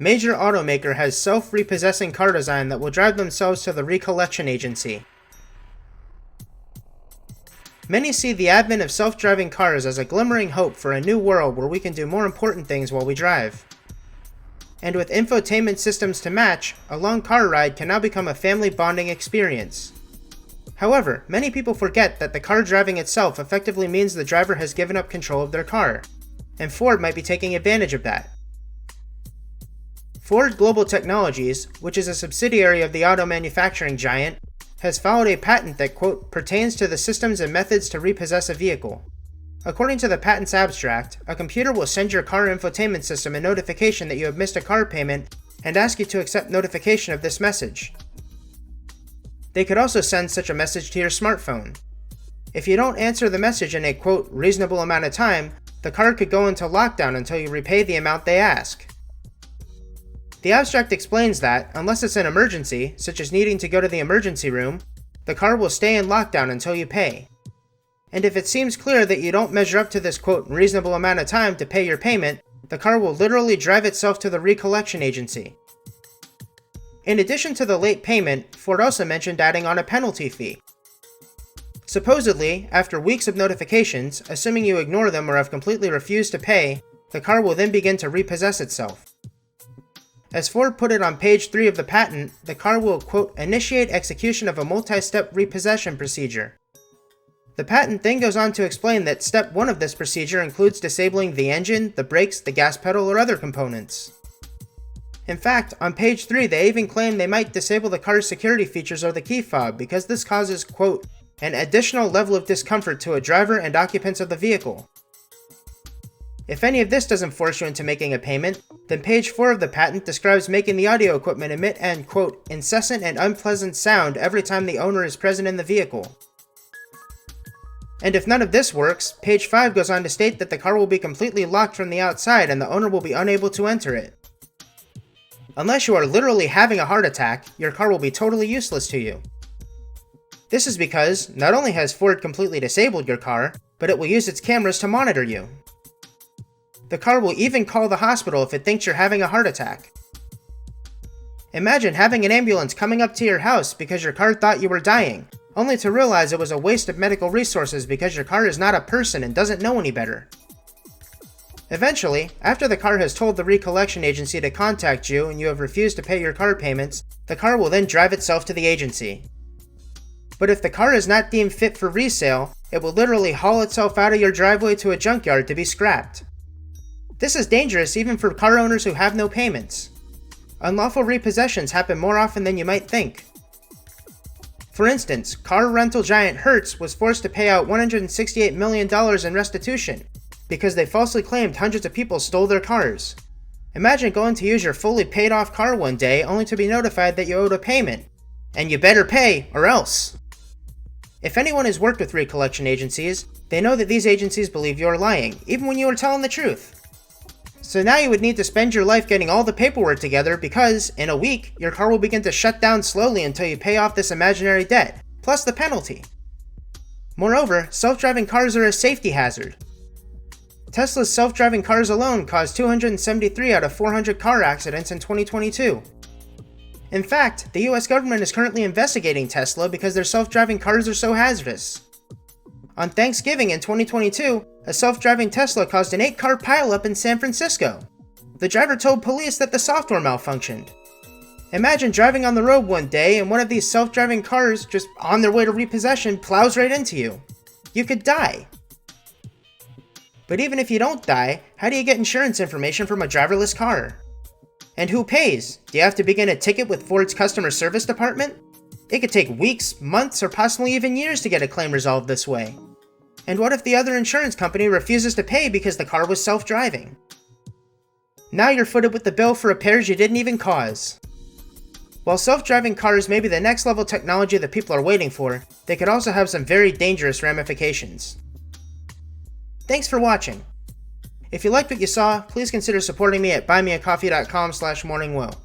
Major Automaker has self-repossessing car design that will drive themselves to the recollection agency. Many see the advent of self-driving cars as a glimmering hope for a new world where we can do more important things while we drive. And with infotainment systems to match, a long car ride can now become a family bonding experience. However, many people forget that the car driving itself effectively means the driver has given up control of their car, and Ford might be taking advantage of that. Ford Global Technologies, which is a subsidiary of the auto manufacturing giant, has filed a patent that, quote, pertains to the systems and methods to repossess a vehicle. According to the patent's abstract, a computer will send your car infotainment system a notification that you have missed a car payment and ask you to accept notification of this message. They could also send such a message to your smartphone. If you don't answer the message in a, quote, reasonable amount of time, the car could go into lockdown until you repay the amount they ask. The abstract explains that, unless it's an emergency, such as needing to go to the emergency room, the car will stay in lockdown until you pay. And if it seems clear that you don't measure up to this, quote, reasonable amount of time to pay your payment, the car will literally drive itself to the recollection agency. In addition to the late payment, Ford also mentioned adding on a penalty fee. Supposedly, after weeks of notifications, assuming you ignore them or have completely refused to pay, the car will then begin to repossess itself. As Ford put it on page 3 of the patent, the car will, quote, initiate execution of a multi-step repossession procedure. The patent then goes on to explain that step 1 of this procedure includes disabling the engine, the brakes, the gas pedal, or other components. In fact, on page 3 they even claim they might disable the car's security features or the key fob because this causes, quote, an additional level of discomfort to a driver and occupants of the vehicle. If any of this doesn't force you into making a payment, then page 4 of the patent describes making the audio equipment emit an, quote, incessant and unpleasant sound every time the owner is present in the vehicle. And if none of this works, page 5 goes on to state that the car will be completely locked from the outside and the owner will be unable to enter it. Unless you are literally having a heart attack, your car will be totally useless to you. This is because, not only has Ford completely disabled your car, but it will use its cameras to monitor you. The car will even call the hospital if it thinks you're having a heart attack. Imagine having an ambulance coming up to your house because your car thought you were dying, only to realize it was a waste of medical resources because your car is not a person and doesn't know any better. Eventually, after the car has told the recollection agency to contact you and you have refused to pay your car payments, the car will then drive itself to the agency. But if the car is not deemed fit for resale, it will literally haul itself out of your driveway to a junkyard to be scrapped. This is dangerous even for car owners who have no payments. Unlawful repossessions happen more often than you might think. For instance, car rental giant Hertz was forced to pay out $168 million in restitution because they falsely claimed hundreds of people stole their cars. Imagine going to use your fully paid off car one day only to be notified that you owed a payment. And you better pay, or else. If anyone has worked with recollection agencies, they know that these agencies believe you are lying, even when you are telling the truth. So now you would need to spend your life getting all the paperwork together because, in a week, your car will begin to shut down slowly until you pay off this imaginary debt, plus the penalty. Moreover, self-driving cars are a safety hazard. Tesla's self-driving cars alone caused 273 out of 400 car accidents in 2022. In fact, the US government is currently investigating Tesla because their self-driving cars are so hazardous. On Thanksgiving in 2022, a self-driving Tesla caused an 8-car pileup in San Francisco. The driver told police that the software malfunctioned. Imagine driving on the road one day and one of these self-driving cars, just on their way to repossession, plows right into you. You could die. But even if you don't die, how do you get insurance information from a driverless car? And who pays? Do you have to begin a ticket with Ford's customer service department? It could take weeks, months, or possibly even years to get a claim resolved this way. And what if the other insurance company refuses to pay because the car was self-driving? Now you're footed with the bill for repairs you didn't even cause. While self-driving cars may be the next level technology that people are waiting for, they could also have some very dangerous ramifications. Thanks for watching. If you liked what you saw, please consider supporting me at buymeacoffee.com/morningwoe.